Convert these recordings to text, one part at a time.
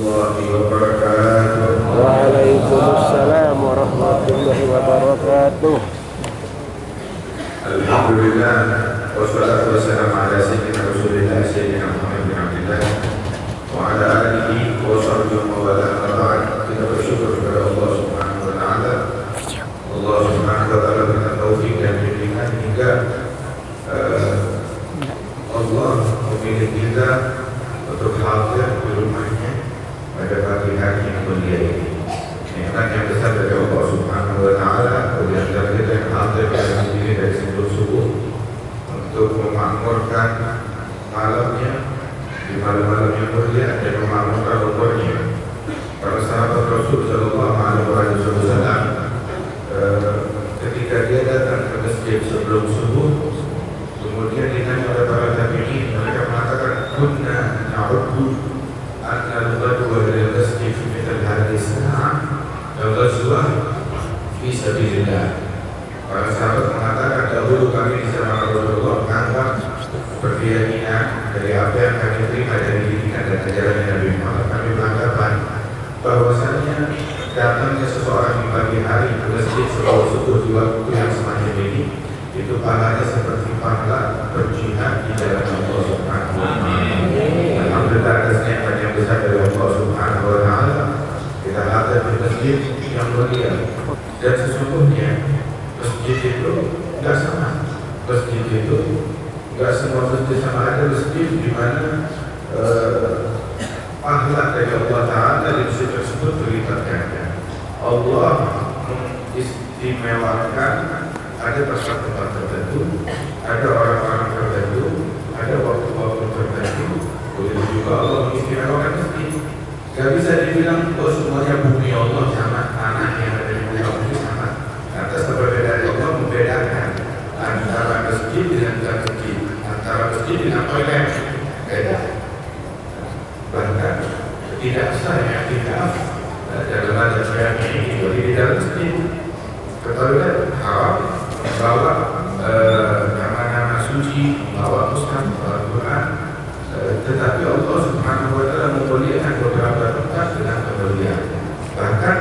warahmatullahi wabarakatuh. Waalaikumsalam warahmatullahi wabarakatuh. Alhamdulillah wassalatu wassalamu ala sayyidina Rasulillah sayyidina Muhammad bin Abdullah wa ala alihi wa sahbihi wa wala ba'd. Kita bersyukur kepada Allah Subhanahu wa taala. Allah Subhanahu wa taala berikan taufik dan bimbingan hingga Allah memilih kita untuk hadir di rumahnya pada pagi hari yang mulia ini. Nikmat yang besar dari Allah Subhanahu wa taala bagi antara kita yang hadir pada diri dari sebelum subuh untuk memakmurkan malamnya di malam-malam yang mulia dan memakmurkan umurnya. Para sahabat Rasul sallallahu alaihi wasallam ketika dia datang ke masjid sebelum subuh, kemudian ditanya oleh para tabi'in, mereka mengatakan kunna na'uddu anna al-ghadwa ila al-masjid fi mithal hadhihi as-sa'ah ghazwah fi sabilillah. Para sahabat mengatakan dahulu kami di zaman Rasulullah menganggap keyakinan dari apa yang kami terima dari didikan dan ajaran Nabi Muhammad, kami beranggapan bahwasanya datangnya seseorang di pagi hari ke masjid sebelum subuh di waktu yang semacam ini itu pahalanya seperti pahala berjihad di jalan Allah Subhanahu wa taala. Alhamdulillah atas nikmat yang besar dari Allah Subhanahu wa taala kita hadir di masjid yang mulia. Dan sesungguhnya masjid itu enggak sama. Masjid itu enggak semua masjid sama. Ada masjid di mana pahala dari Allah taala di masjid tersebut berlipat ganda. Allah mengistimewakan ada tempat tertentu, ada orang-orang tertentu, ada waktu-waktu tertentu. Begitu juga Allah mengistimewakan masjid. Gak bisa dibilang bahwa semuanya bumi Allah sama, tanah yang ada di bumi Allah sama. Atas perbedaan Allah membedakan antara masjid dengan masjid, antara masjid dengan toilet. Beda. Bahkan tidak sah ya, tidak dalam ada ini di dalam masjid. Toilet haram. Bawa nama-nama suci, bawa mushaf, bawa Quran, tetapi Allah Subhanahu wa taala memuliakan beberapa tempat dengan kemuliaan. Bahkan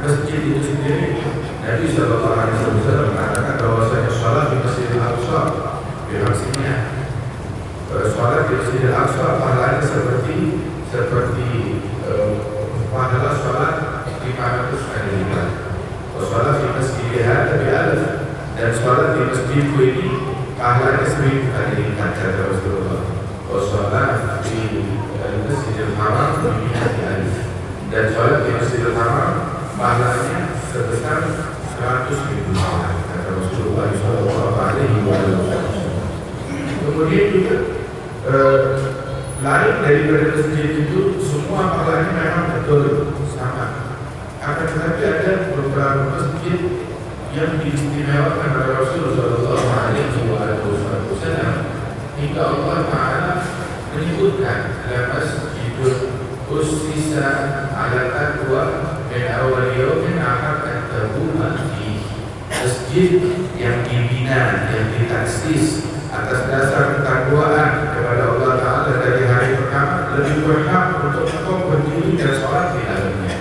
masjid itu sendiri, Nabi sallallahu alaihi wasallam mengatakan bahwasanya salat di Masjidil Aqsa, maksudnya salat di Masjidil Aqsa pahalanya seperti pahala salat 500 kali lipat. Salat di Masjidil Aqsa dan sholat di masjidku ini pahalanya 1000 kali lipat kata Rasulullah. Sholat di Masjidil Haram dan sholat di Masjidil Haram pahalanya sebesar 100.000 pahala kata Rasulullah Sallallahu Alaihi Wasallam. Kemudian juga lain daripada masjid itu semua pahalanya memang betul sama. Akan tetapi ada beberapa masjid yang diistimewakan oleh Rasulullah Sallallahu Alaihi Wasallam hingga Allah Taala menyebutkan dalam masjidul ussisa ala taqwa min awwal yawmin ahad tabu'an fi, masjid yang dibina, yang ditaksis atas dasar ketakwaan kepada Allah Taala dari hari pertama lebih berhak untuk engkau berdiri dan sholat di dalamnya.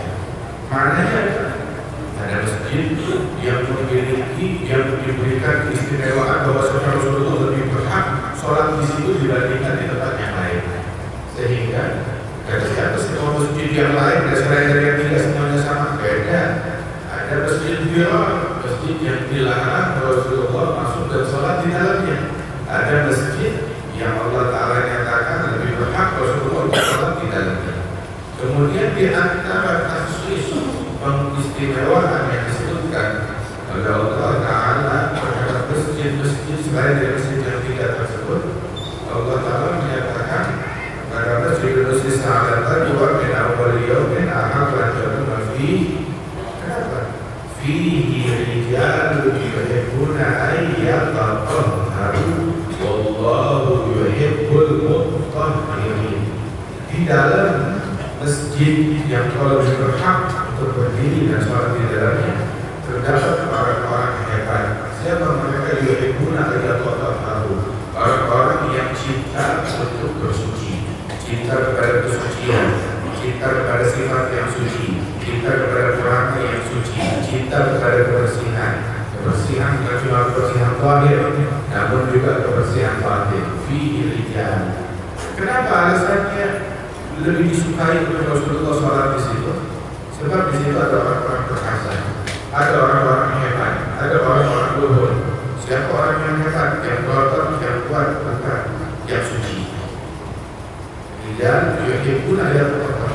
Maknanya ada masjid yang memiliki, yang diberikan keistimewaan bahwa Rasulullah lebih berhak sholat di situ dibandingkan di tempat yang lain. Sehingga ketika semua masjid yang lain dan selain dari yang tidak semuanya sama, beda. Ada masjid masjid yang dilarang Rasulullah masuk dan sholat di dalamnya. Ada masjid yang Allah Taala nyatakan lebih berhak Rasulullah untuk sholat di dalamnya. Kemudian di antara takhsis pengistimewaan yang disebutkan oleh Allah Ta'ala terhadap masjid-masjid selain dari masjid yang tidak tersebut, Allah Ta'ala menyatakan pada masjid Ussisa ala taqwa min awwal yawmin ahad tabu'an fihi rijalun yuhibbuna an yatatahharu wallahu yuhibbul mutahhirin. Di dalam masjid yang kalau berhak untuk berdiri dan sholat di dalamnya terdapat orang-orang hebat. Siapa mereka? Yuhibbuna an yatatahharu, orang-orang yang cinta untuk bersuci, cinta kepada kesucian, cinta cinta kepada sifat yang suci, cinta kepada Quran yang suci, cinta kepada kebersihan. Kebersihan bukan cuma kebersihan zahir, namun juga kebersihan batin. Fihi rijal. Kenapa alasannya lebih disukai oleh Rasulullah SAW di situ? Sebab di situ ada orang-orang perkasa, ada orang-orang hebat, ada orang-orang luhur. Siapa orang yang hebat, yang kotor, yang kuat, bukan yang suci. Dan pun ada kotor.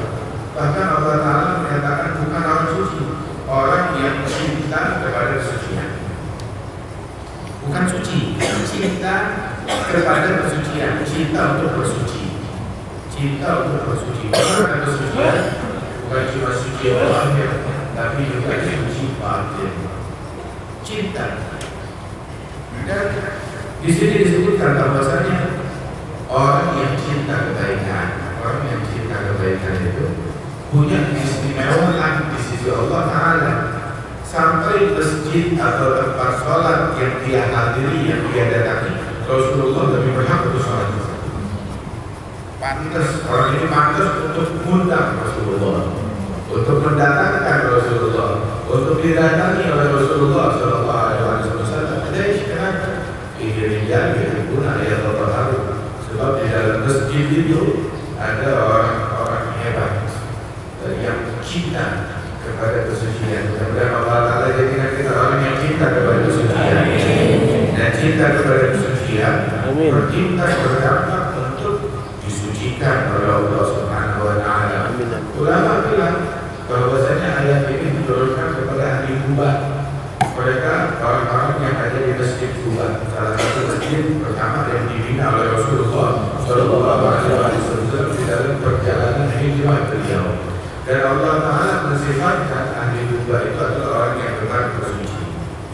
Bahkan Allah Ta'ala menyatakan bukan orang suci, orang yang cinta kepada kesucian. Bukan suci, cinta kepada kesucian, cinta untuk bersuci, cinta untuk bersuci. Bukan kesucian, bukan cuma suci Allah, tapi juga suci batin. Cinta. Dan di sini disebutkan bahwasanya orang yang cinta kebaikan, orang yang cinta kebaikan itu punya keistimewaan di sisi Allah Ta'ala. Sampai masjid atau tempat sholat yang dia hadiri, yang dia datangi, Rasulullah lebih berhak untuk sholat. Pantas, orang ini pantas untuk mengundang Rasulullah, untuk mendatangkan Rasulullah, untuk didatangi oleh Rasulullah Sallallahu Alaihi Wasallam. Ada kenapa? Rijal pun ada yang terharu. Sebab di dalam masjid itu ada orang-orang hebat yang cinta kepada kesucian. Mudah-mudahan Allah Ta'ala jadikan kita orang yang cinta kepada kesucian dan cinta kepada kesucian. Bercinta berdampak untuk disucikan oleh Allah Subhanahu Wa Ta'ala. Ulama bilang bahwasanya ayat ini diturunkan kepada ahli Kuba. Mereka orang-orang yang ada di masjid Kuba, salah satu masjid pertama yang dibina oleh Rasulullah Sallallahu Alaihi Wasallam di dalam perjalanan hijrah beliau. Dan Allah Ta'ala mensifatkan ahli Kuba itu adalah orang yang benar bersuci.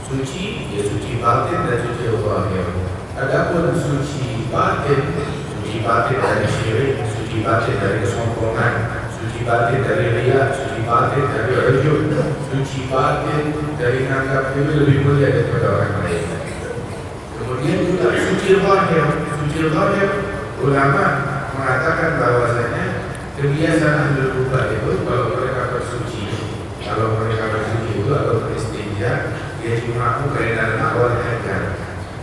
Suci, ya suci batin dan suci zahir. Adapun suci batin dari syirik, suci batin dari kesombongan, suci batin dari riya, suci batin dari ujub, suci batin dari menganggap diri lebih mulia daripada orang lain. Kemudian juga suci zahir, ulama mengatakan bahwasanya kebiasaan ahli Kuba itu kalau mereka bersuci itu atau beristinja, dia cuma melakukan awal hajar,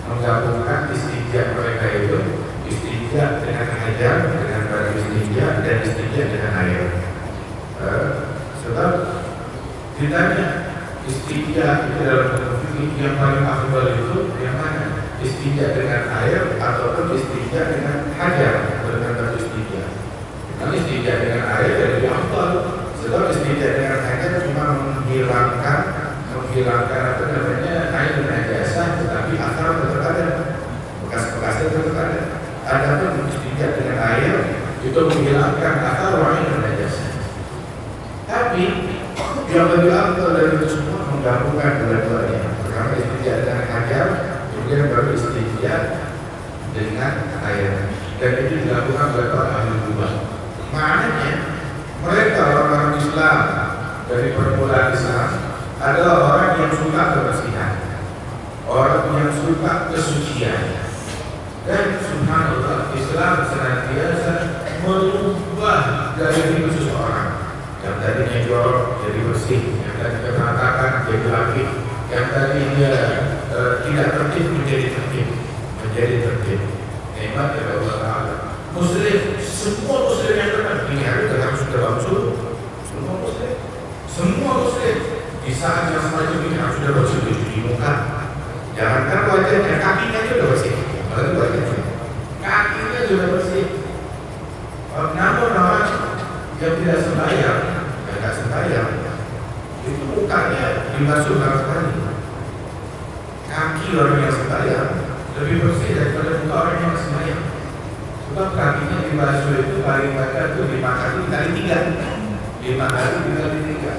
menggabungkan istinja mereka itu istinja dengan hajar, dengan batu istinja dan istinja dengan air. Sebab ditanya istinja itu dalam fikih yang paling afdal itu yang mana? Istinja dengan air ataupun istinja dengan hajar, dengan batu istinja. Kalau istinja dengan air lebih afdal, sebab istinja dengan air cuma menghilangkan apa namanya air najasah, tetapi asal tetap ada, bekas-bekasnya tetap ada. Adapun istinja dengan air itu menghilangkan asal air najasah. Tapi yang lebih afdal dari itu semua menggabungkan dua-duanya. Pertama istinja dengan hajar, kemudian baru istinja dengan air. Dan itu dilakukan oleh para ahli Kuba. Maknanya mereka orang-orang Islam dari permulaan Islam adalah orang yang suka kebersihan, orang yang suka kesucian. Dan subhanallah, Islam senantiasa merubah dari hidup seseorang. Yang tadinya jorok jadi bersih, yang tadinya berantakan jadi rapi, yang tadinya tidak tertib menjadi tertib. Hebat dari Allah Ta'ala. Muslim, semua Muslim yang benar, ini harus sudah bangsul. Semua Muslim di saat yang semacam ini harus sudah bersih di muka. Jangankan wajahnya, kakinya juga bersih. Apalagi wajahnya, kakinya juga bersih. Namun orang yang tidak sembahyang, itu mukanya dibasuh berapa kali. Kaki orang yang sembahyang lebih bersih daripada muka orang yang sembahyang. Sebab kakinya dibasuh itu paling banyak itu 5 kali dikali 3. 5 kali dikali 3.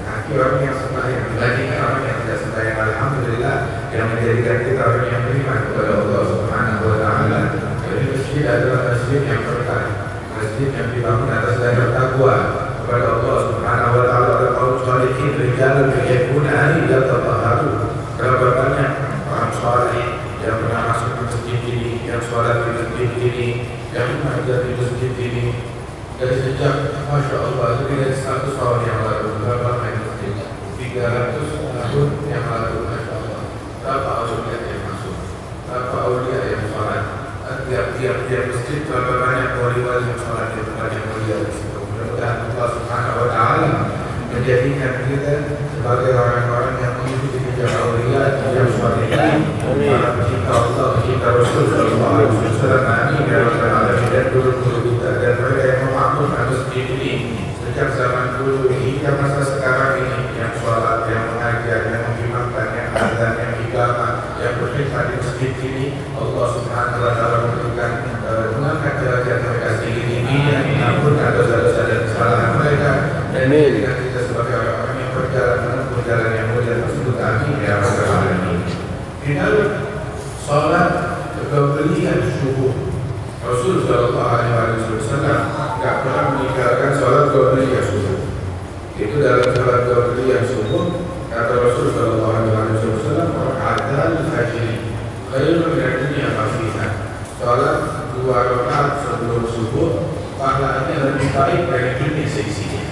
Kaki orang yang sembahyang dibandingkan orang yang tidak sembahyang, alhamdulillah, yang menjadikan kita orang yang beriman kepada Allah Subhanahu Wa Ta'ala. Jadi masjid adalah masjid yang berkah, masjid yang dibangun atas dasar takwa kepada Allah Subhanahu Wa Ta'ala. Kaum sholihin rijalun yuhibbuna an yatatahharu. Berapa banyak orang saleh yang pernah masuk ke masjid ini, yang sholat di masjid ini, yang mengajar di masjid ini, dari sejak Masya Allah lebih dari 100 tahun yang lalu berapa main masjid 300 tahun yang lalu Masya Allah berapa aulia yang masuk, berapa aulia yang sholat, tiap masjid berapa banyak wali-wali yang sholat di tempat yang mulia di situ. Mudah-mudahan Allah Subhanahu Wa Taala menjadikan kita sebagai orang-orang yang mengikuti jejak aulia, jejak sholihin, para pecinta Allah, pecinta Rasul Sallallahu Alaihi Wasallam. Amin ya Rabbal Alamin. Dan guru-guru kita dan mereka yang memakmurkan masjid ini sejak zaman dulu hingga masa sekarang ini, yang sholat, yang mengajar, yang mengimamkan, yang azan, yang iqamah, yang berkhidmat di masjid ini. Allah Subhanahu Wa Taala memberikan mengangkat derajat mereka tinggi dan mengampunkan dosa-dosa dan kesalahan mereka dan menjadikan kita sebagai orang-orang yang berjalan menempuh jalan yang mulia tersebut. Amin ya Rabbal Alamin. Di dalam sholat kemuliaan subuh, Rasul Sallallahu Alaihi Wasallam tidak pernah meninggalkan sholat kemuliaan subuh. Itu dalam sholat kemuliaan subuh kata Rasul Sallallahu Alaihi Wasallam, "Raka'atal fajr khairun min dunya ma fiha." Sholat 2 rakaat sebelum subuh pahalanya lebih baik dari dunia seisinya.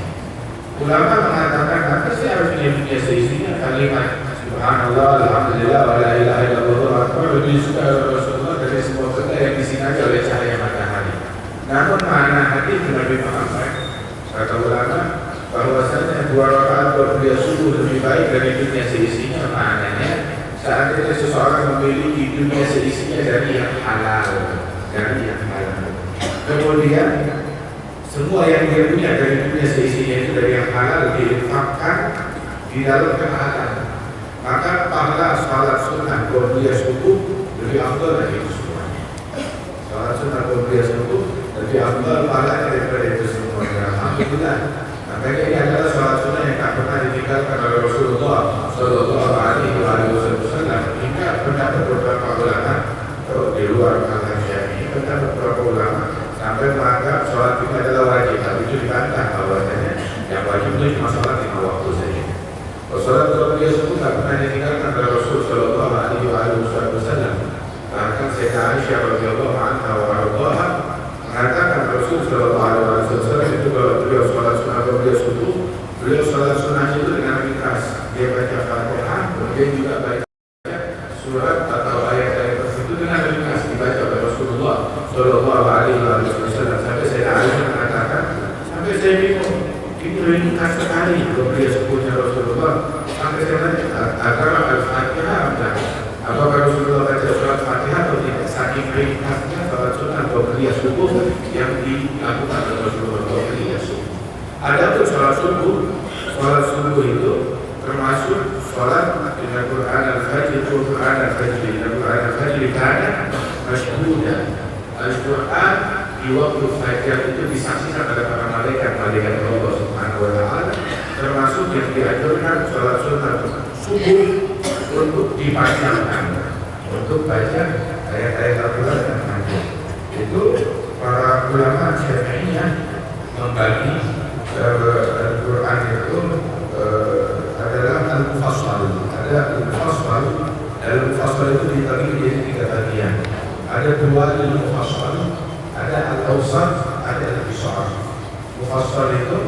Ulama mengatakan apa sih artinya dunia seisinya? Kalimat Subhanallah, Alhamdulillah, wa la ilaha illallah akbar lebih suka Rasulullah dari semua benda yang disinari oleh cahaya matahari. Namun makna hadis lebih paham. Kata ulama bahwasanya 2 rakaat berbeda subuh lebih baik dari dunia seisinya. Maknanya seandainya seseorang memiliki dunia seisinya dari yang halal, kemudian semua yang dia punya dari dunia seisinya itu dari yang halal diinfakkan di dalam ketaatan, maka pahala salat sunnah qobliyah subuh lebih afdal dari itu semua. Salat sunnah qobliyah subuh lebih afdal pahalanya daripada itu semua. Alhamdulillah. Makanya ini adalah salat sunnah yang tak pernah ditinggalkan oleh Rasulullah Sallallahu Alaihi Wasallam. Hingga pendapat beberapa ulama di luar mazhab Syafi'i, pendapat beberapa ulama sampai menganggap sholat itu adalah wajib. Tapi itu dibantah bahwasanya yang wajib itu cuma sholat 5 waktu saja. Sholat kemuliaan subuh tak pernah ditinggalkan oleh Rasul Sallallahu Alaihi Wasallam. Bahkan Sayyidah Aisyah radhiyallahu anha wa radhaha mengatakan Rasul Sallallahu Alaihi Wasallam itu kalau beliau sholat sunnah kemuliaan subuh, beliau sholat sunnah itu dengan ringkas. Dia baca Fatihah, kemudian juga baca surat atau ayat-ayat tersebut dengan ringkas dibaca oleh Rasulullah Sallallahu Alaihi Wasallam. Sampai saya Aisyah mengatakan, sampai saya bingung, ini ringkas sekali kemuliaan subuhnya Rasulullah. Sampai saya tanya, antara Al-Fatihah apakah Rasulullah baca surat Fatihah atau tidak? Saking ringkasnya salat sunnah kemuliaan subuh yang dilakukan oleh Rasulullah kemuliaan subuh. Adapun salat subuh itu termasuk sholat dengan Quran al-Fajr, Quran al-Fajr, Quran al-Fajr karena masyhuda. Al-Quran di waktu fajar itu disaksikan oleh para malaikat Allah Subhanahu Wa Taala, termasuk yang diajarkan sholat sunnah subuh untuk dipanjangkan, untuk baca ayat-ayat Al-Quran yang panjang. Itu para ulama Syafi'iyah membagi Al-Quran itu adalah al-mufassal. Ada al-mufassal. Al-mufassal itu dibagi menjadi 3 bagian. Ada 2 al-mufassal, ada al-awsat, ada al-qisar. Mufassal itu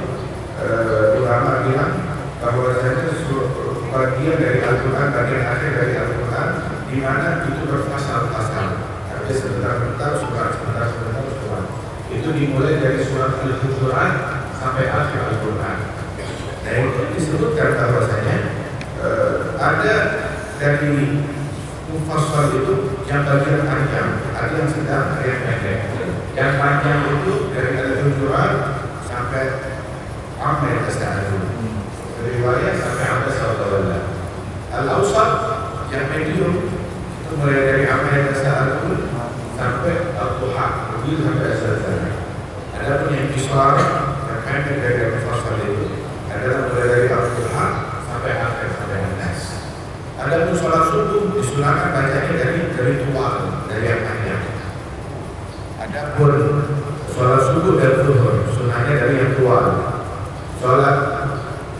ulama bilang bahwasanya bagian dari Al-Quran, bagian akhir dari Al-Quran, di mana itu berfasal-fasal. Ada sebentar-bentar, sebentar. Itu dimulai dari surat Al-Hujurat sampai akhir Al-Quran. Nah itu disebutkan bahwasanya ada dari mufassal itu yang bagian panjang, ada yang sedang, ada yang pendek. Yang panjang itu dari Al-Hujurat sampai Amma Yatasa'alun, riwayat sampai Amma Yatasa'alun. Al-Awsat yang medium itu mulai dari Amma Yatasa'alun sampai Al-Duha, begitu sampai As-Salzala. Ada pun yang qisar yang pendek dari Al-Mufassal itu adalah mulai dari Al-Duha sampai akhir sampai An-Nas. Ada pun sholat subuh disunahkan bacanya dari tual, dari yang panjang. Ada pun sholat subuh dan zuhur sunahnya dari yang tual. Sholat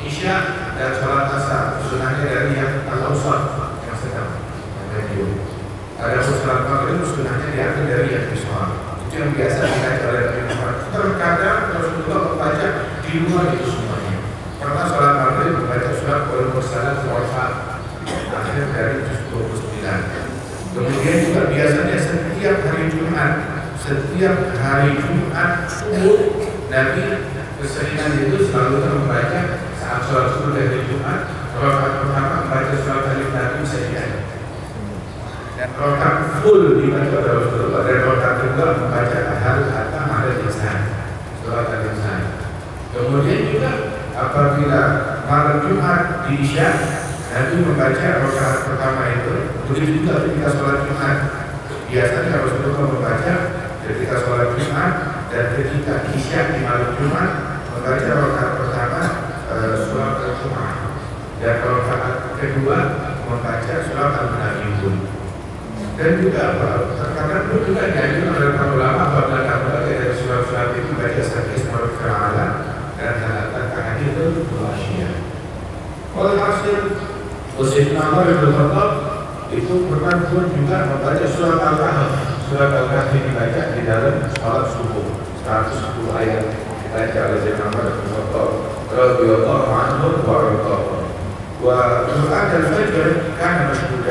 isya dan sholat asar sunahnya dari yang al-awsat, yang sedang, yang medium. Ada pun sholat maghrib sunahnya diambil dari yang qisar. Itu yang biasa dibaca oleh Nabi Muhammad terkadang Rasulullah membaca di luar itu semuanya. Pernah sholat maghrib membaca surat Al-Mursalat Al-Fat akhir dari juz 29. Kemudian juga biasanya setiap hari Jumat subuh Nabi keseringan itu selalu membaca saat sholat subuh dari Jumat. Rakaat pertama membaca surat Al-Nabi Sajdah, dan rakaat full dibaca oleh Rasulullah, dan rakaat kedua membaca Al-Hatta Al-Insan, surat Al-Insan. Kemudian juga apabila malam Jumat di Isya, Nabi membaca rakaat pertama itu. Begitu juga ketika sholat Jumat, biasanya Rasulullah membaca ketika sholat Jumat dan ketika Isya di malam Jumat membaca rakaat pertama surat Al-Jumu'ah, dan rakaat kedua membaca surat Al-Munafiqun. Dan juga terkadang pun juga dianjurkan oleh para ulama apabila dari surat-surat itu baca sampai Ismail Fir'ala dan hal-hal itu Rasyiyah. Oleh hasil Sayyidina Umar bin Khattab itu pernah pun juga membaca surat Al-Kahf. Surat Al-Kahf dibaca di dalam sholat subuh, 110 ayat dibaca oleh Sayyidina Umar bin Khattab radhiyallahu anhu wa radhiyallahu. Wa Quran dan Fajr kan masyhur.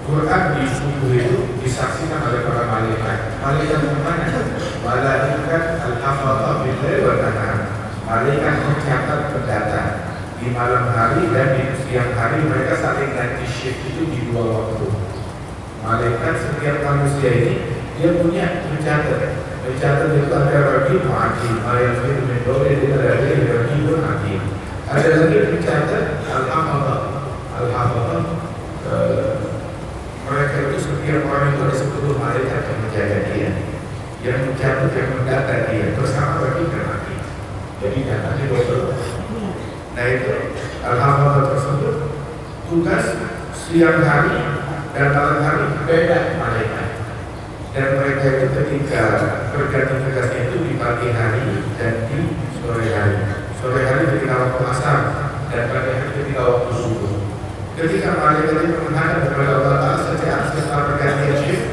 Quran di subuh itu disaksikan oleh para malaikat. Malaikat mana? Malaikat al-hafadhah bil-lail wa nahar. Malaikat mencatat pendata di malam hari dan di siang hari. Mereka saling ganti shift itu di dua waktu. Malaikat setiap manusia ini dia punya mencatat itu ada raqib mu'atid, ayat itu mendorong dia ada raqib mu'atid. Ada lagi mencatat al-hafadhah. Mereka itu setiap orang itu ada 10 malaikat yang menjaga dia, yang mencatat, yang mendata dia bersama raqib dan atid. Jadi datanya double. Nah itu al-hafadhah tersebut tugas siang hari dan malam hari beda malaikat. Dan mereka itu ketika berganti tugasnya itu di pagi hari dan di sore hari. Sore hari ketika waktu asar dan pagi hari ketika waktu subuh. Ketika malaikat itu menghadap kepada Allah Ta'ala setelah pergantian shift,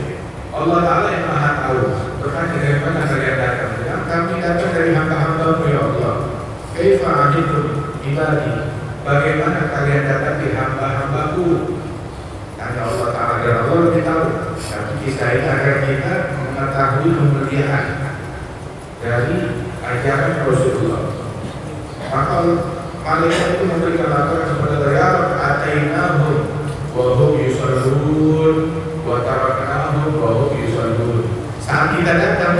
Allah Ta'ala yang maha tahu berkata dari mana kalian datang. Kami datang dari hamba-hamba-Mu ya Allah. Kaifa ajibtum ibadi, bagaimana kalian datang di hamba-hamba-Ku? Tanya Allah Ta'ala, dan Allah lebih tahu. Tapi kisah ini agar kita mengetahui kemuliaan dari ajaran Rasulullah. Maka malaikat itu memberikan laporan kepada dia, atainahum wa hum yusallun wa taraknahum wa hum yusallun. Saat kita datang,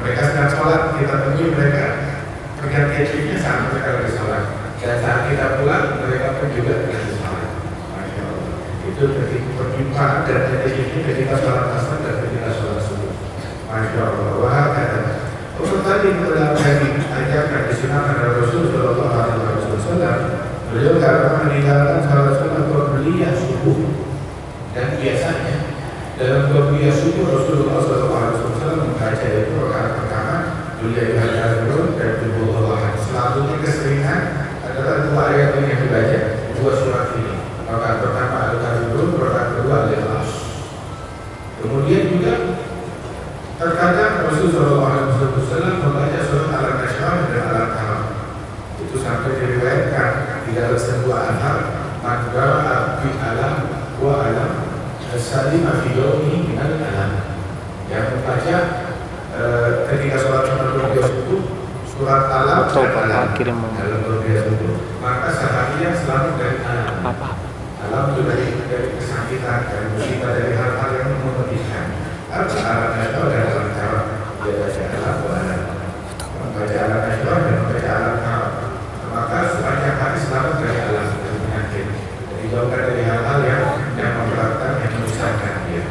mereka sedang sholat, kita temui mereka pergantian shiftnya saat mereka lagi sholat. Dan saat kita pulang, mereka pun juga lagi sholat. Masya Allah. Itu perjumpaan dan shiftnya ketika sholat asar dan ketika sholat subuh. Masya Allah. Wah kata. Untuk tadi telah diajarkan disunahkan oleh Rasul Sallallahu Alaihi Wasallam. Beliau karena meninggalkan salah satu qabliyah subuh, dan biasanya dalam qabliyah subuh Rasulullah Sallallahu Alaihi Wasallam membaca itu rakaat pertama beliau al-Kafirun dan Al-Ahad. Selanjutnya keseringan adalah dua ayat ini yang dibaca, dua surat ini. Rakaat pertama al-Kafirun, rakaat kedua al-Ikhlas. Kemudian juga terkadang Rasulullah SAW membaca surat Al-Nashr dan Al-Kahf. Itu sampai diriwayatkan di dalam sebuah athar, man qara'a bi alam wa alam salima fi yawmihi min al-alam. Yang membaca ketika sholat berbeda subuh surat alam dan alam dalam berbeda subuh, maka seharian selamat dari alam. Alam itu dari kesakitan, dari musibah, dari hal-hal yang memedihkan. Alam Nashr dan Al-Kahf. Dia baca alam wa alam, membaca alam Nashr dan membaca Al-Kahf. Maka sepanjang hari selamat dari alam, dari penyakit, dijauhkan dari hal-hal yang memberatkan, yang menyusahkan dia.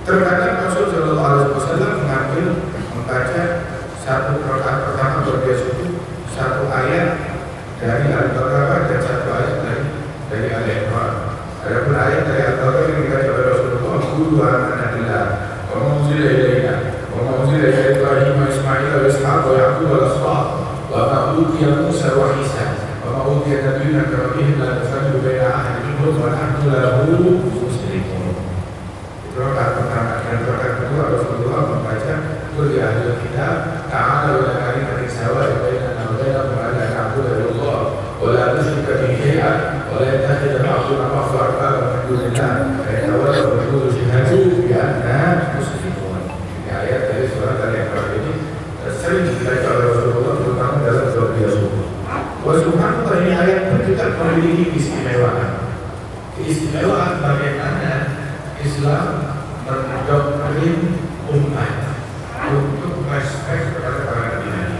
Terkadang Rasul Sallallahu Alaihi Wasallam mengambil membaca satu rakaat pertama berbeda subuh, satu ayat dari Al-Baqarah dan satu ayat dari Al-Imran. Adapun ayat dari Al-Baqarah yang dibaca oleh Rasulullah, "Qulu amanna billah wa ma unzila ilaina wa ma unzila ila Ibrahim wa Ismail wa Ishaq wa Yaqub wa al-Asbaq wa ma utiya Musa wa Isa wa ma utiya nabiyyuna قل يا أهل الكتاب تعالوا إلى كلمة سواء بيننا وبينكم ألا نعبد إلا الله ولا نشرك به شيئا ولا يتخذ بعضنا بعضا أربابا من دون الله فيتولوا فقولوا اشهدوا بأننا مسلمون. Ini ayat dari surat Al-Imran ini sering dibaca oleh Rasulullah terutama dalam doa dia subuh. Subhanallah, ini ayat pun juga memiliki keistimewaan. Keistimewaan bagaimana Islam mendoktrin umat untuk respek kepada para nabi.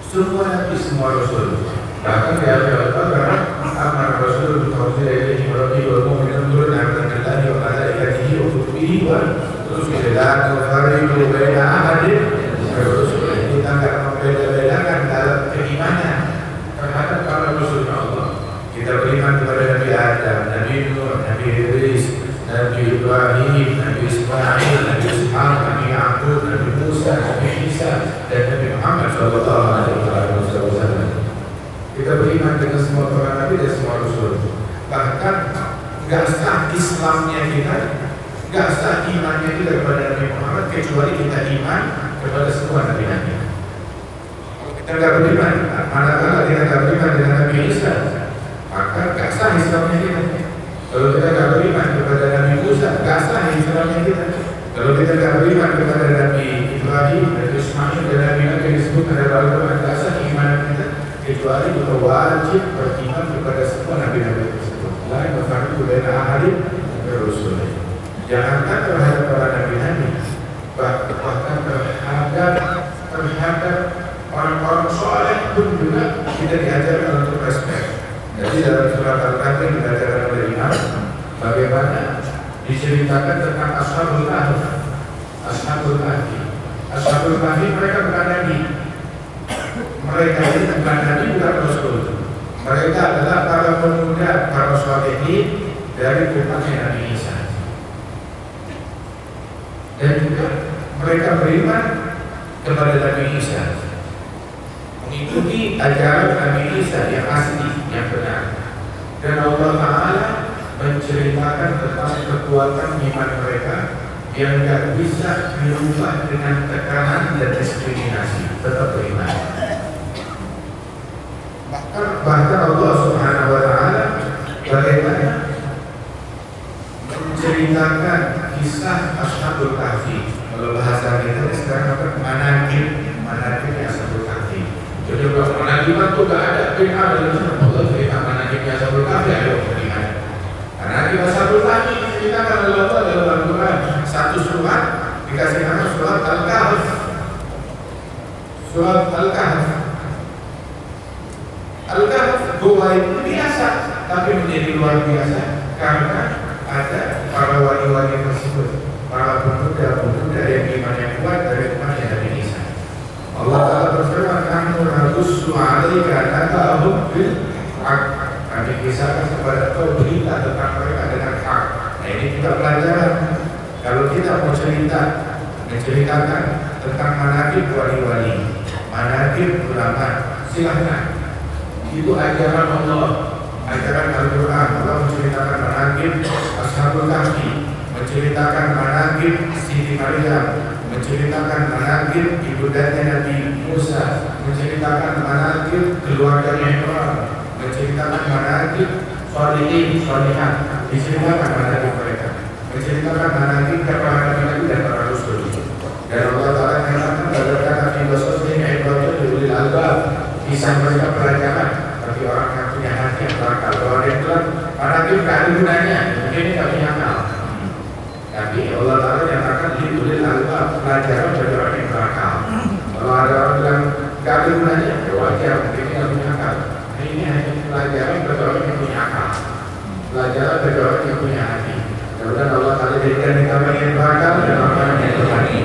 Semua nabi, semua rasul. Bahkan di Al-Baqarah, amar Rasul bertauhid ilaihi wa rabbihi wal mu'minun turun billahi wa malaikatihi wa kutubihi wa rusulihi la nufarriqu baina ahadin min rusulihi. Kita tidak membeda-bedakan dalam keimanan terhadap para rasul Allah. Kita beriman kepada Nabi Adam, Nabi Nuh, Nabi Idris, Nabi Ibrahim, Nabi Ismail, Nabi Ishaq, Nabi Yaqub, Nabi Musa, Nabi Isa, dan Nabi Muhammad sallallahu alaihi wasallam. Kita beriman dengan semua para nabi dan semua rasul. Bahkan nggak sah Islamnya kita, nggak sah imannya kita kepada Nabi Muhammad kecuali kita iman kepada semua nabi-nabi. Kalau kita nggak beriman, manakala kita nggak beriman dengan Nabi Isa, maka nggak sah Islamnya kita. Kalau kita nggak beriman kepada Nabi Musa, nggak sah Islamnya kita. Kalau kita nggak beriman kepada Nabi Ibrahim, Nabi Ismail, dan Nabi yang disebut pada Al-Quran, nggak sah iman kita kecuali kita wajib beriman kepada semua nabi-nabi tersebut. Lain berfirman baina ahadin min rusulihi. Jangankan terhadap para nabi-nabi, bahkan terhadap orang-orang soleh pun juga kita diajarkan untuk respect. Jadi dalam surat Al-Kahfi diajarkan oleh Imam bagaimana diceritakan tentang Ashabul Kahfi. Ashabul Kahfi mereka bukan nabi. Mereka ini bukan nabi, bukan rasul. Mereka adalah para pemuda, para sholihin dari umatnya Nabi Isa. Dan juga mereka beriman kepada Nabi Isa, mengikuti ajaran Nabi Isa yang asli, yang benar. Dan Allah Ta'ala menceritakan tentang kekuatan iman mereka yang tidak bisa dirubah dengan tekanan dan diskriminasi, tetap beriman. Bahkan Allah Subhanahu wa Ta'ala bagaimana menceritakan kisah Ashabul Kahfi. Kalau bahasa kita sekarang apa? Manaqib Ashabul Kahfi. Jadi kalau manaqib itu tidak ada bid'ah dalam Islam. Allah cerita manaqib Ashabul Kahfi, ayo beriman. Manaqib Ashabul Kahfi diceritakan oleh Allah dalam Al-Quran. Satu surat dikasih nama surat Al-Kahf. Surat Al-Kahf. Al-Kahf gua itu biasa, tapi menjadi luar biasa karena ada para wali-wali tersebut, para pemuda-pemuda yang imannya kuat dari umatnya Nabi Isa. Allah Ta'ala berfirman, "Nahnu naqussu 'alaika naba'ahum bil haqq." Kami kisahkan kepada kau berita tentang mereka dengan hak. Nah, ini juga pelajaran. Kalau kita mau menceritakan tentang manaqib wali-wali, manaqib ulama, silahkan. Itu ajaran Allah, ajaran Al-Quran. Allah menceritakan manaqib Ashabul Kahfi, menceritakan manaqib Siti Maryam, menceritakan manaqib ibundanya Nabi Musa, menceritakan manaqib keluarganya Imran, menceritakan manaqib sholihin, sholihat, diceritakan manaqib mereka, menceritakan manaqib para nabi dan para rasul. Dan Allah Ta'ala mengatakan berdasarkan Nabi Musa Ibrahim diulil albab, kisah mereka pelajaran bagi orang yang punya hati yang berakal. Kalau ada yang bilang manaqib tidak ada gunanya, mungkin ini tak punya akal. Tapi Allah Ta'ala nyatakan diulil albab, pelajaran bagi orang yang berakal. Kalau ada orang bilang tidak ada gunanya, ya wajar, mungkin ini tak punya akal. Nah, ini hanya pelajaran bagi orang yang punya akal, pelajaran bagi orang yang punya hati. Kemudian Allah Ta'ala jadikan kita yang berakal dan orang yang berhati.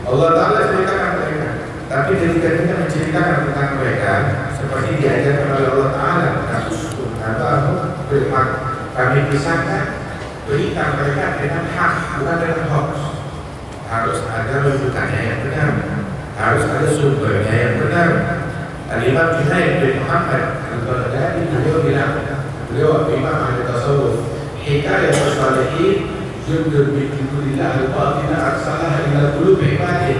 Allah Ta'ala ceritakan mereka, tapi ketika kita menceritakan tentang mereka seperti diajarkan oleh Allah Ta'ala, kami kisahkan berita mereka dengan hak, bukan dengan hoax. Harus ada rujukannya yang benar, harus ada sumbernya yang benar. Al-Imam Junaid bin Muhammad Al-Baghdadi beliau bilang, beliau imam ahli tasawuf, hikayat as-salihin jundun bi junudillah al-batina arsalah ila qulubi ibadihi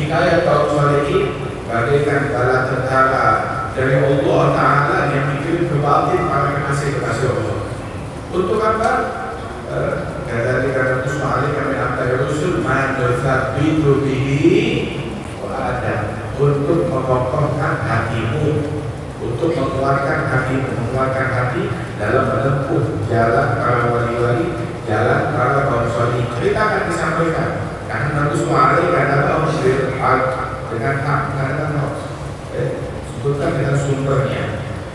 hikayat kaum salihin bagaikan bala tentara dari Allah Ta'ala yang dikirim ke batin para kekasih-kekasih Allah. Untuk apa? Kata Nabi Sallallahu kami antar Rasul man nusabbitu bihi wa adam, untuk mengokohkan hatimu, untuk menguatkan hati dalam menempuh jalan para wali-wali, jalan para kaum salihin. Kita akan disampaikan karena Nabi Sallallahu kata dengan hak, dengan hoax. Sebutkan dengan sumbernya.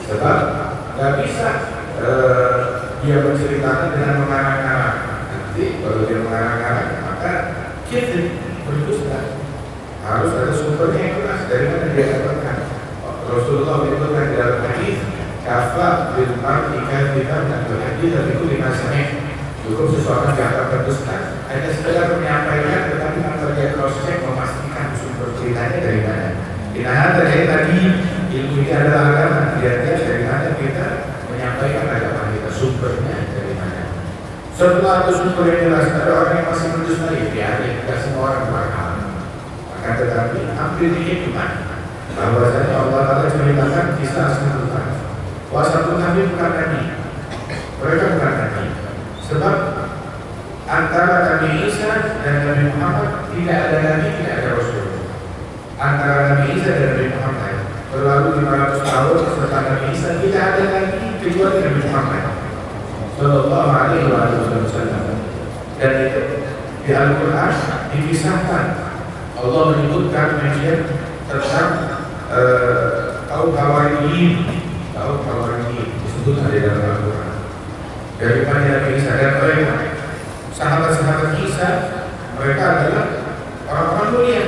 Sebab nggak bisa dia menceritakan dengan mengarang-arang. Nanti kalau dia mengarang-arang maka kita berdusta. Harus ada sumbernya yang jelas dari mana dia dapatkan. Rasulullah menyebutkan di dalam hadis, kafa bil mar'i kadziban dan hadis dari kulli ma sami'. Cukup seseorang yang akan berdusta hanya sekedar menyampaikan, tetapi tanpa dia cross check memastikan sumber ceritanya dari mana. Kita dari tadi ilmu ini adalah agama. Lihat-lihat dari mana kita menyampaikan agama kita, sumbernya dari mana. Setelah itu sumber yang jelas, ada orang yang masih berdusta, ya tidak semua orang berakal. Akan tetapi ambil di hikmah bahwasanya Allah Ta'ala ceritakan kisah asli Tuhan. Wasatu Nabi bukan Nabi, mereka bukan Nabi. Sebab antara Nabi Isa dan Nabi Muhammad tidak ada Nabi, tidak ada Rasul. Antara Nabi Isa dan Nabi Muhammad berlalu 500 tahun serta Nabi Isa tidak ada lagi kecuali Nabi Muhammad Sallallahu Alaihi Wasallam. Dan itu di Al-Quran dikisahkan, Allah menyebutkan mention tentang kaum Hawariyin disebutkan di dalam Al-Quran. Dari Nabi Isa dan mereka sahabat-sahabat Isa, mereka adalah orang-orang mulia.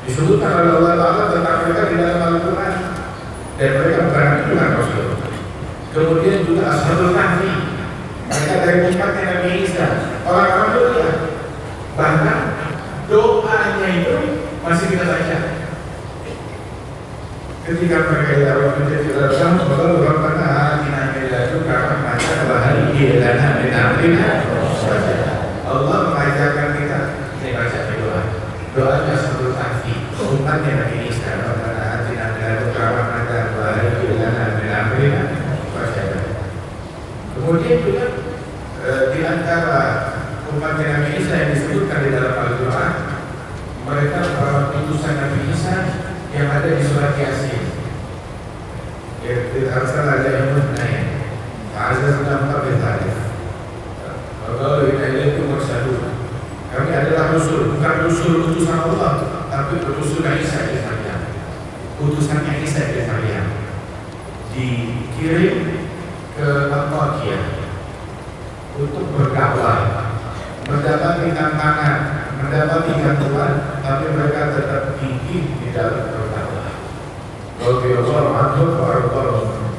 Disebutkan oleh Allah Ta'ala tentang mereka di dalam Al-Quran. Dan mereka bukan Rasul. Kemudian juga Ashabul Kahfi, mereka dari umatnya Nabi Isa, orang-orang mulia. Bahkan doanya itu masih kita baca ketika mereka dijawab menjadi dalam kalau Rabbana atina min ladunka rahmatan wa hayyi lana min amrina rashada. Allah mengajarkan kita ini baca doanya sebelum tahfi umatnya Nabi Isa, Rabbana atina min ladunka rahmatan wa hayyi lana min amrina rashada. Kemudian juga di antara umatnya Nabi Isa yang disebutkan di dalam Al-Quran, mereka para utusan Nabi Isa yang ada di surat Yasin. Arsala alaihim naya fa'azazna qabla dzalik. Kalau itu mursalun. Kami adalah rasul, bukan rasul utusan Allah, tapi utusan Isa bin Maryam. Utusannya Isa bin Maryam dikirim ke Antakya untuk berdakwah, mendapati tantangan, mendapati gangguan, tapi mereka tetap gigih di dalam berdakwah.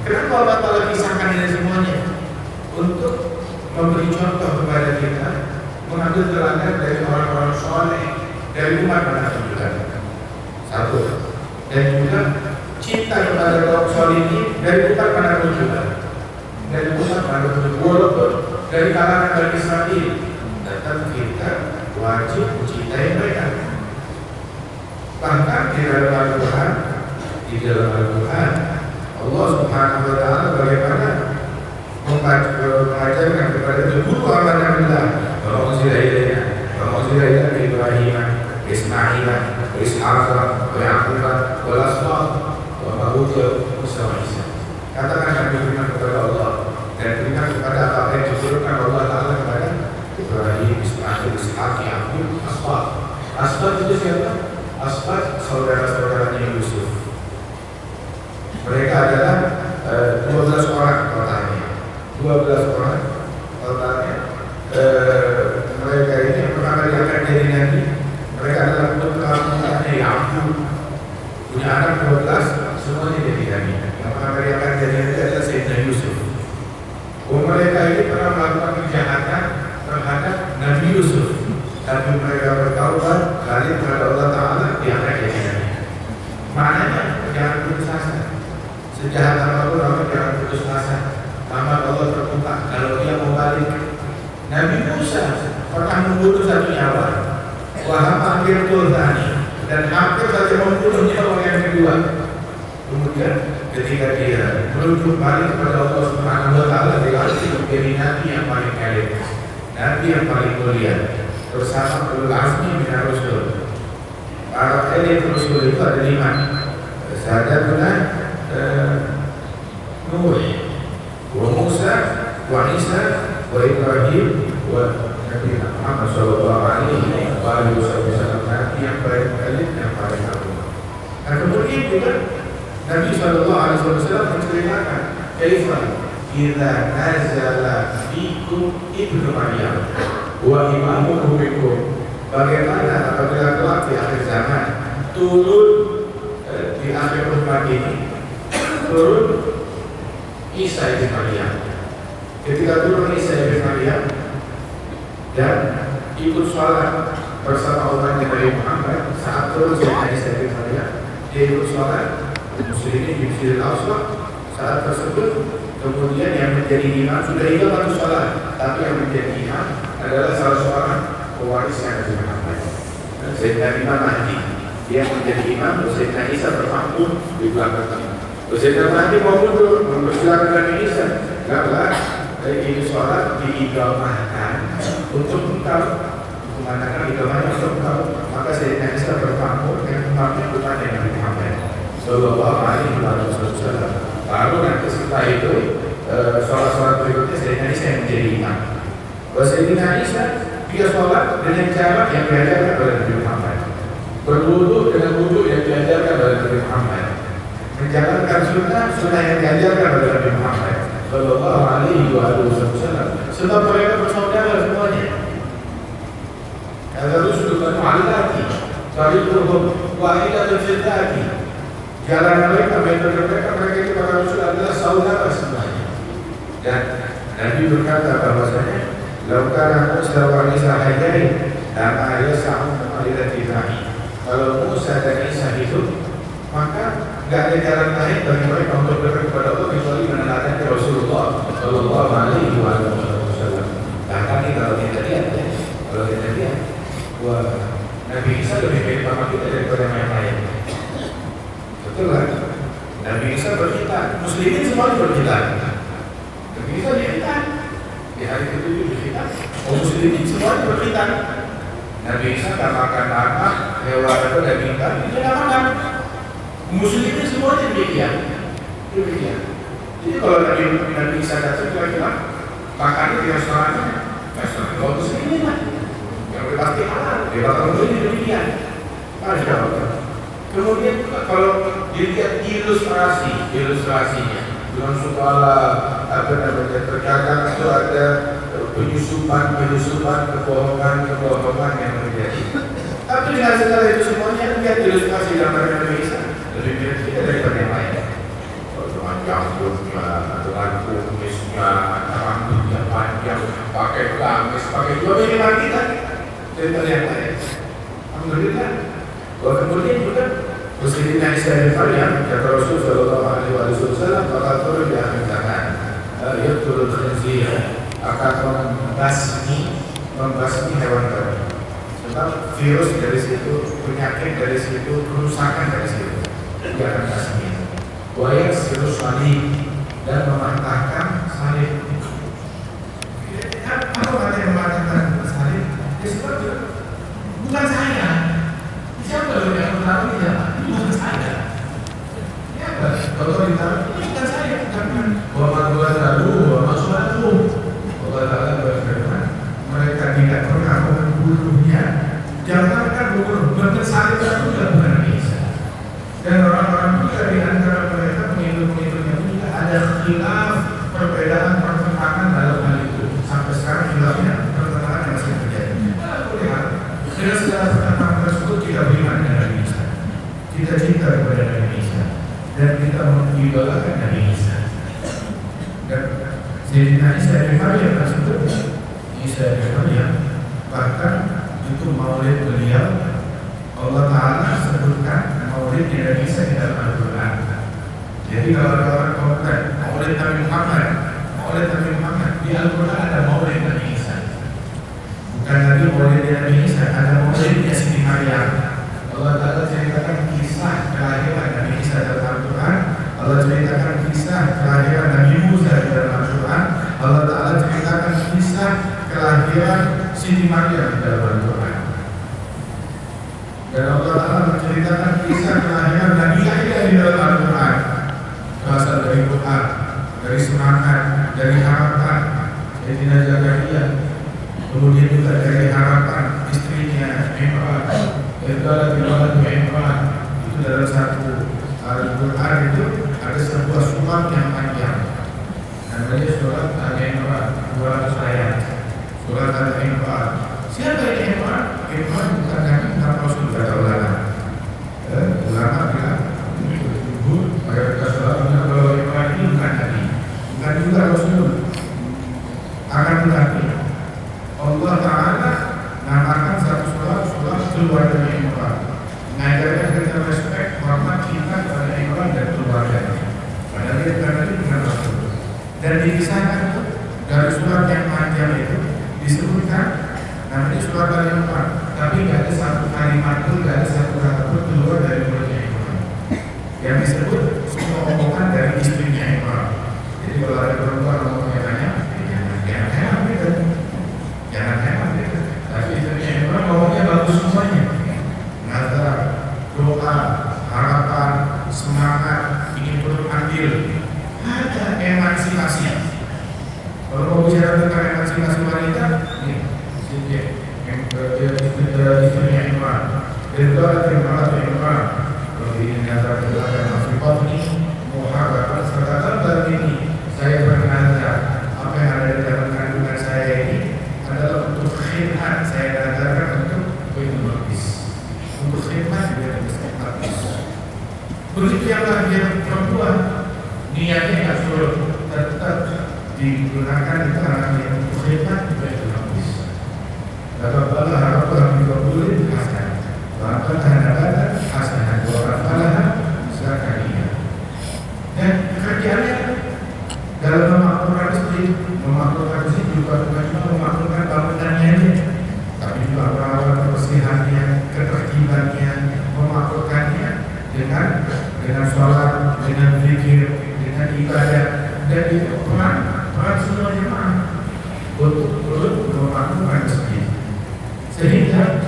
Kenapa Allah Ta'ala kisahkan ini semuanya? Untuk memberi contoh kepada kita, mengambil teladan dari orang-orang soleh, dari umat mana juga. Satu, dan juga cinta kepada kaum soleh ini dari umat mana juga. Dari umat mana juga. Walaupun dari kalangan Bani Israil, tetap kita wajib mencintai mereka. Bahkan di dalam Al-Quran Allah Subhanahu wa Ta'ala bagaimana mengajarkan kepada guru amanah billah wa unzila ilaina Ibrahim wa Ismail wa Ishaq wa Yaqub wa al-asbaq wa ma utiya Musa wa Isa. Katakan kami beriman kepada Allah dan beriman kepada apa yang diturunkan Allah Ta'ala kepada Ibrahim, Ismail, Ishaq, Yaqub, asbaq. Asbaq itu siapa? Asbaq saudara-saudaranya Yusuf. Mereka adalah 12 orang totalnya. 12 orang totalnya. Mereka ini pertama diangkat jadi nabi. Mereka adalah putra-putranya Yaqub. Punya anak 12, semuanya jadi nabi. Yang pertama diangkat jadi nabi adalah Sayyidina Yusuf. Mereka ini pernah melakukan kejahatan terhadap Nabi Yusuf, tapi mereka bertaubat balik kepada Allah Ta'ala, diangkat jadi nabi. Maknanya jangan putus asa. Sejahat apapun orang jangan putus asa. Rahmat Allah terbuka kalau dia mau balik. Nabi Musa pernah membunuh satu nyawa. Wahab akhir Tuhan dan hampir saja membunuhnya orang yang kedua. Kemudian ketika dia merujuk balik kepada Allah Subhanahu wa taala, dilatih menjadi nabi yang paling elit, nabi yang paling mulia bersama ulul azmi minar rusul. Para elit rusul itu ada 5. Sahadatuna Nuh, wa Musa, wa Isa, wa Ibrahim, wa Nabi Muhammad sallallahu alaihi wasallam, nabi yang paling elit, yang paling agung. Nah, kemudian juga Nabi sallallahu alaihi wasallam menceritakan, "Kaifa idza nazala fikum ibnu Maryam wa imamukum bikum." Bagaimana apabila kelak di akhir zaman turun di akhir umat ini turun Isa ibn Maryam. Ketika turun Isa ibn Maryam dan ikut sholat bersama umatnya Nabi Muhammad, saat turun Isa ibn Maryam, dia ikut sholat muslimin di Masjidil Aqsa. Saat tersebut kemudian yang menjadi imam sudah itu satu sholat, tapi yang menjadi imam adalah salah seorang pewarisnya Nabi Muhammad, Sayyidina Imam Mahdi. Dia menjadi imam, Sayyidina Isa bermakmum di belakang. Sayyidina Mahdi mau mundur, mempersilakan Nabi Isa, enggaklah, ini sholat diigamahkan untuk engkau, mengatakan igamahnya untuk engkau. Maka Sayyidina Isa bermakmum yang imamnya bukan Nabi Muhammad sallallahu alaihi wasallam. Baru nanti setelah itu sholat-sholat berikutnya Sayyidina Isa yang menjadi imam. Sayyidina Isa dia sholat dengan cara yang diajarkan oleh Nabi Muhammad, berwudu dengan wudu yang diajarkan oleh Nabi Muhammad, menjalankan sunnah yang diajarkan oleh Nabi Muhammad sallallahu alaihi wasallam. Sebab mereka bersaudara semuanya. Ada rusul dan mu'allati, tariquhum wahidatun fil dati. Jalan mereka, metode mereka itu para rusul adalah saudara semuanya. Dan Nabi berkata bahwasanya, "Laukana Musa wa Isa hajain, lama yas'u ma'ilati Ibrahim." Kalau Musa dan Isa hidup, maka tidak ada jalan lain bagi mereka untuk dekat kepada Allah kecuali meneladani Rasulullah sallallahu alaihi wasallam. Bahkan kalau kita lihat, wah, Nabi Isa lebih baik sama kita daripada yang lain. Betul kan? Nabi Isa berkhitan, muslimin semua berkhitan. Nabi Isa berkhitan. Di hari ke-7 berkhitan. Muslimin semua berkhitan. Nabi Isa tak makan anak, hewan itu daging kambing, dia tidak makan. Muslimin semuanya demikian. Jadi kalau Nabi Isa datang kira-kira makannya di restoran kalau muslimin lah, yang pasti halal, dia bakal muslimin demikian. Masya Allah. Kemudian juga kalau dilihat ilustrasinya, dengan segala terkadang itu ada penyusupan, kebohongan yang terjadi. Tapi dengan segala itu semuanya lihat ilustrasi gambar Nabi Isa lebih mirip kita daripada yang lain. Dengan janggutnya, dengan kumisnya, rambutnya panjang, pakai gamis, pakai dua minimal kita daripada yang lain. Alhamdulillah. Kemudian juga Sayyidina Isa bin Maryam, kata Rasul sallallahu alaihi wasallam, bakal turun di akhir zaman. Yaqtulul khinzir, akan membasmi hewan ternak. Sebab virus dari situ, penyakit dari situ, kerusakan dari situ, dia akan basmi. Wa yaksiru salib, dan mematahkan salib. Apa kata yang mematahkan salib? Disebut bukan saya. Siapa yang tahu dia? Bukan saya. Ya, kalau ditaruh ini bukan saya, bukan. Wa maksudnya Allah Ta'ala berfirman, mereka tidak pernah membunuhnya. Jangankan membunuh, bersalib itu juga bukan bisa. Dan orang-orang juga di antara mereka pengikut-pengikutnya juga ada khilaf, perbedaan, pertentangan dalam hal itu. Sampai sekarang khilafnya pertentangan masih terjadi. Dengan segala pertentangan tersebut kita beriman dengan Nabi Isa, kita cinta kepada Nabi Isa, dan kita mengidolakan Nabi Isa. Dan Sayyidina Isa bin Maryam tersebut, Isa bin Maryam, bahkan itu maulid beliau, Allah Ta'ala sebutkan maulid Nabi Isa di dalam Al-Quran. Jadi kalau ada orang komplain maulid Nabi Muhammad, di Al-Quran ada maulid Nabi Isa. Bukan lagi maulid Nabi Isa, ada maulidnya Siti Maryam. Allah Ta'ala Dan Allah Ta'ala menceritakan kisah kelahiran Nabi Yahya di dalam Al-Quran. Berasal dari Quran, dari semangat, dari harapan Sayyidina Zakaria. Kemudian juga dari harapan istrinya Imran. Imran itu dalam satu Al-Quran itu ada sebuah surat yang panjang. Namanya surat Al-Imran, 200 ayat. Surat Al-Imran. Siapa yang Imran? Imran bukan Nabi Rasul kata ulama. Ulama bilang mayoritas ulama bahwa Imran ini bukan Nabi, bukan juga Rasul. Akan tetapi Allah Ta'ala namakan satu surat keluarga Imran, mengajarkan kita respect, hormat, cinta kepada Imran dan keluarganya. Padahal dia bukan Nabi, bukan Rasul. Dan dikisahkan dari surat yang panjang itu disebutkan namanya surat Al-Imran, tapi tidak ada satu kalimat pun, tidak ada satu kata pun keluar dari mulutnya Imran. Yang disebut semua omongan dari istrinya Imran. Jadi kalau ada perempuan ngomongnya banyak, jangan hemat gitu, jangan hemat gitu. Tapi istrinya Imran ngomongnya bagus semuanya. Nazar, doa, harapan, semangat, ingin perlu ambil. Ada emansipasi. Kalau mau bicara tentang emansipasi wanita, nih. Istrinya Imran Ridha Imran ini nazar belakang Afrikat ini muhabbat serta ini saya bernazar apa yang ada di dalam kandungan saya ini adalah untuk khidmat. Saya nazarkan untuk Baitul Maqdis, untuk khidmat di Baitul Maqdis. Begitu yang lagi perempuan niatnya nggak suruh, tetap digunakan di tangannya untuk khidmat di Baitul Maqdis. Taqabbalaha Rabbuha biqabulin hasan wa aqadaha hasanah wa rafa'aha Zakaria. Dan pekerjaannya dalam memakmurkan masjid, juga bukan cuma memakmurkan bangunannya aja, tapi juga merawat kebersihannya, ketertibannya, memakmurkannya dengan sholat, dengan zikir, dengan ibadah, dan peran semua jemaah untuk memakmurkan masjid. Sehingga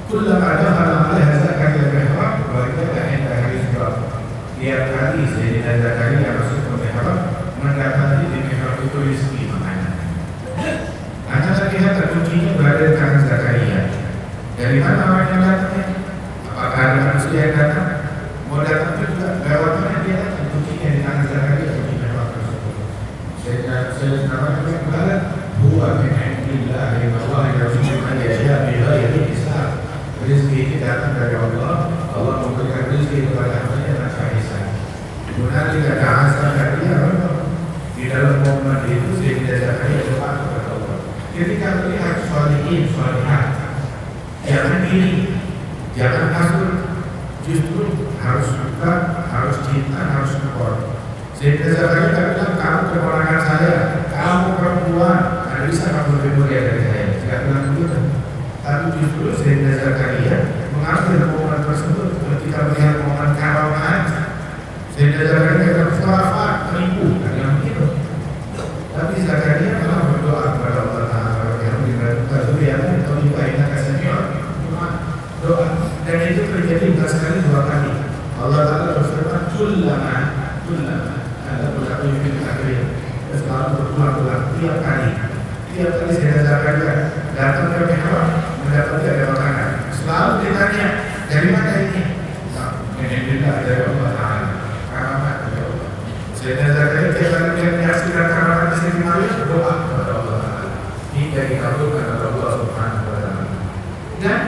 kullama dakhala 'alaiha Zakaria al-mihrab wa kana 'indaha rizqan. Tiap kali Sayyidina Zakaria masuk ke mihrab, mendapati di mihrab itu rezeki makanan. Anda lihat kuncinya berada di tangan Zakaria. Dari mana orangnya datangnya? Apakah ada manusia yang datang? Mau datang juga lewat mana dia datang? Kuncinya di tangan Zakaria, kunci mihrab tersebut. Sayyidina Zakaria berkata, huwa min 'indillah, Allah yarzuqu man yasha' bighairi hisab. Rezeki ini datang dari Allah. Allah memberikan rezeki kepada hamba-Nya tanpa hisab. Kemudian tidak ada asal dari dia. Di dalam momen itu Sayyidina Zakaria doa kepada Allah. Ketika melihat sholihin, sholihat, jangan iri, jangan hasud, justru harus suka, harus cinta, harus support. Sayyidina Zakaria bilang, kamu keponakan saya, kamu perempuan, tidak bisa kamu lebih mulia dari saya. Tidak bilang begitu. Tapi justru Sayyidina Zakaria mengambil momen tersebut ketika melihat momen karangan. Sayyidina Zakaria kata khurafat, menipu, kan yang begitu. Tapi Zakaria malah berdoa kepada Allah Ta'ala, yang diberikan zuriatan atau diberikan kasihnya, doa. Dan itu terjadi bukan sekali, dua kali. Allah Ta'ala berfirman, kullama ada berlaku yang akhir, selalu berulang-ulang tiap kali Sayyidina Zakaria datang ke mihrab mendapati ada makanan. Selalu ditanya, dari mana ini? Ini dari Allah Ta'ala, karamat dari Allah. Sayyidina Zakaria tiap kali dia menyaksikan karamat di sini berdoa kepada Allah Ta'ala. Ini dari kabulkan oleh Allah Subhanahu wa Ta'ala. Dan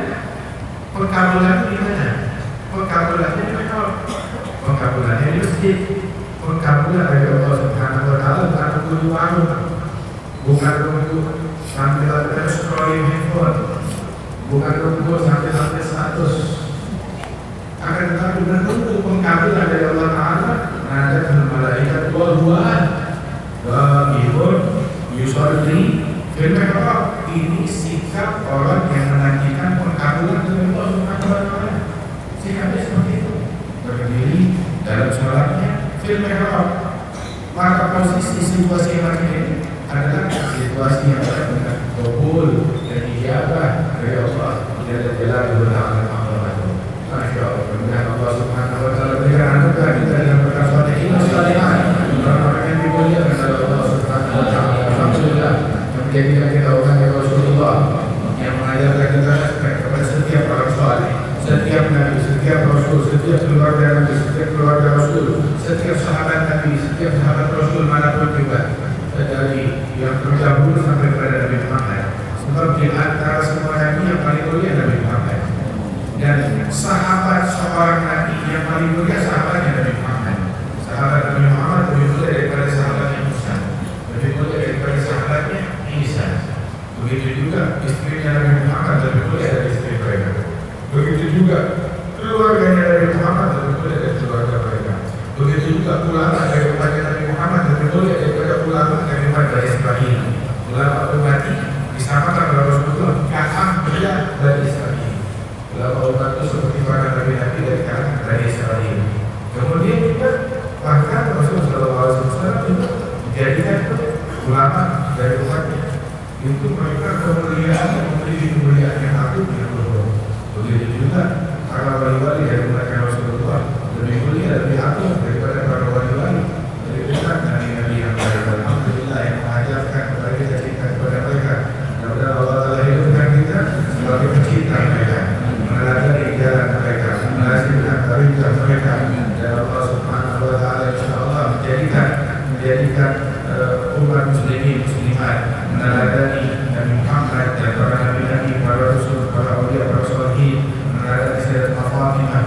pengkabulan di mana? Pengkabulannya di mihrab, pengkabulannya di masjid. Pengkabulan dari Allah Subhanahu wa Ta'ala bukan tunggu warung, bukan tunggu sambil ada scrolling handphone, bukan tunggu sambil update status. Akan tetapi menunggu pengkabulan dari Allah Ta'ala. Ada malaikat dua-duaan Ibun Yusolli fil mihrab. Ini sikap orang yang menantikan pengkabulan dari Allah Subhanahu wa Ta'ala. Sikapnya seperti itu, berdiri dalam sholatnya fil mihrab. Maka posisi situasi macam ini adalah situasi yang benar-benar kabul dan ijabah dari Allah. jalla jalaluhu ta'ala ma'amadu. Masya Allah, kemudian Allah subhanahu wa ta'ala berikan anugerah kita dalam perkara solehin dan solehan. Orang-orang yang dimuliakan oleh Allah subhanahu wa ta'ala. Alhamdulillah, yang menjadikan kita orang yang Rasulullah, yang mengajarkan kita kepada setiap orang soleh, setiap nabi, setiap rasul, setiap keluarga nabi, setiap keluarga rasul, setiap sahabat nabi, setiap sahabat rasul manapun juga, dari yang terdahulu sampai kepada Nabi Muhammad. Sebab di antara semua nabi yang paling mulia Nabi Muhammad, dan sahabat seorang nabi yang paling mulia sahabatnya Nabi Muhammad. Sahabat Nabi Muhammad lebih mulia daripada sahabatnya Musa, lebih mulia daripada sahabatnya Isa. Begitu juga istrinya Nabi Muhammad lebih mulia dari istri mereka. Begitu juga keluarganya Nabi Muhammad lebih mulia dari keluarga mereka. Begitu juga ulama dari umatnya Nabi Muhammad lebih mulia daripada ulama dari umat Bani Israil. Ulama umat disamakan oleh Rasulullah kaum mulia Bani Israil. Ulama umat itu seperti para nabi-nabi dari kalangan Bani Israil. Kemudian juga bahkan Rasulullah SAW juga menjadikan ulama dari umatnya. Itu mereka kemuliaan yang memiliki kemuliaan yang agung yang luhur. Begitu juga para wali-wali dari umat Rasulullah lebih mulia, lebih agung daripada para wali-wali dari umat nabi-nabi yang lain. Alhamdulillah yang mengajarkan kepada kita cinta kepada mereka. Mudah-mudahan Allah telah hidupkan kita sebagai pecinta mereka, meneladani jalan mereka, menghasilkan perintah mereka, dan Allah Subhanahu wa Ta'ala insyaallah menjadikan umat muslimin muslimat meneladani Nabi Muhammad dan para nabi-nabi, para rasul, para aulia, para sholihin, meneladani Sayyidatina Fatimah,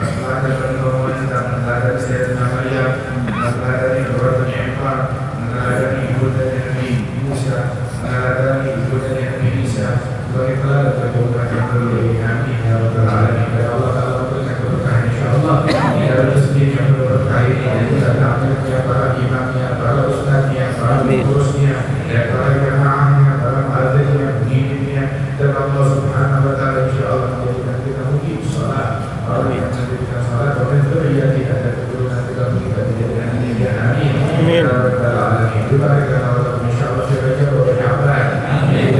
meneladani wanita, meneladani Sayyidatina Maryam, meneladani Ibrahim Imran, meneladani ibunda Nabi Musa, meneladani ibunda Nabi Isa, sebagai teladan bagi umat yang berdoa. Amin ya rabbal alamin. Ya Allah Ta'ala memberikan keberkahan insyaallah. Ya rezeki yang berkah ini dan juga takdirnya para imamnya, para ustadznya, para pengurusnya, dan para jamaahnya, para muadzzinnya, penginginnya, dan Allah Subhanahu wa Ta'ala insyaallah menjadikan kita mungkin salat. Amin. Menjadikan salat dan dzurriyyati dan keturunan kita menjadikan amin. Amin. Ya rabbal alamin. Berikan Allah insyaallah syurga wa rahmat. Amin.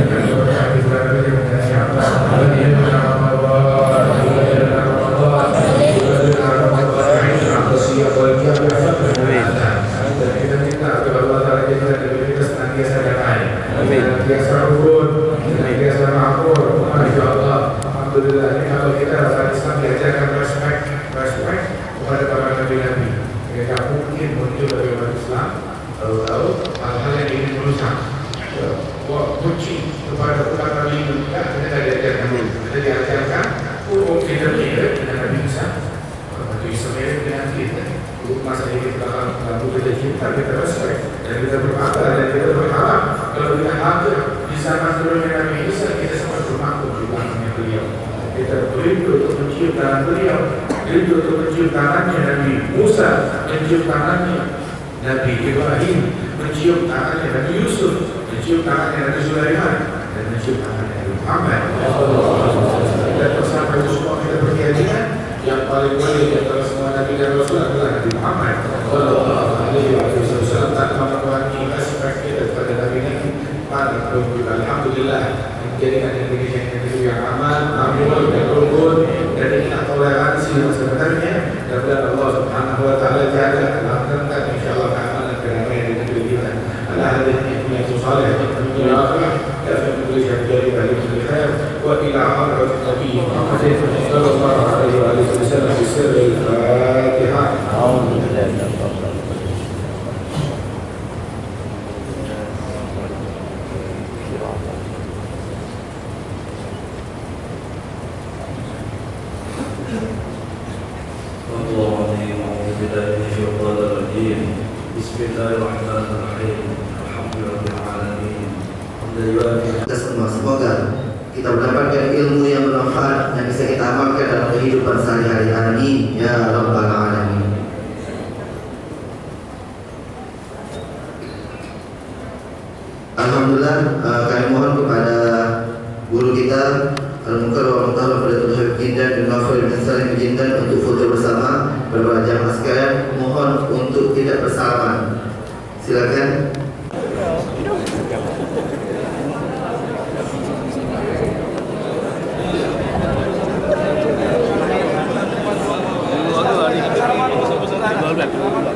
Alhamdulillah, ini kalau kita dalam Islam diajarkan respect kepada para nabi-nabi. Kita mungkin muncul dari umat Islam tahu hal-hal yang ingin merusak, benci kepada umat Nabi kita diajarkan. Kita diajarkan hukum kita mirip dengan Nabi Isa. Nabi Isa mirip dengan kita. Masa ini kita akan kita cinta, kita respect, dan kita berkata dan kita berharap kalau kita hadir di zaman turunnya Nabi Isa, kita semua bermakmum di belakangnya beliau. Kita berindu untuk mencium tangan beliau, berindu untuk mencium tangannya Nabi Musa, mencium tangannya Nabi Ibrahim, mencium tangannya Nabi Yusuf, mencium tangannya Nabi Sulaiman, dan mencium tangannya Nabi Muhammad. Dan bersama itu semua kita berkeyakinan yang paling mulia di antara semua Nabi dan Rasul adalah Nabi Muhammad Sallallahu Alaihi Wasallam. Tanpa mengurangi aspek kita kepada Nabi-Nabi, maka alhamdulillah menjadikan Indonesia yang aman, makmur, dan rukun, dan ingat toleransi yang sebenarnya. Dan Allah Subhanahu wa Ta'ala jaga langgengkan insyaallah keamanan kedamaian di negeri kita. Ala hadhihi niyyatu salihah min akhirah ya fi kulli shay'in balik khair wa ila hadratin nabi Muhammad sallallahu alaihi wa sallam bi sirri al-Fatihah. Alhamdulillah. Semoga kita mendapatkan ilmu yang bermanfaat yang bisa kita amalkan dalam kehidupan sehari-hari. Amin ya rabbal alamin. Alhamdulillah, kami mohon kepada guru kita Al-Mukarram wa Muhtaram Fadilatul Habib Jindan bin Nawfal bin Salim bin Jindan untuk foto bersama. Para jamaah sekalian, mohon untuk tidak bersalaman. Silakan. Al-Fatihah.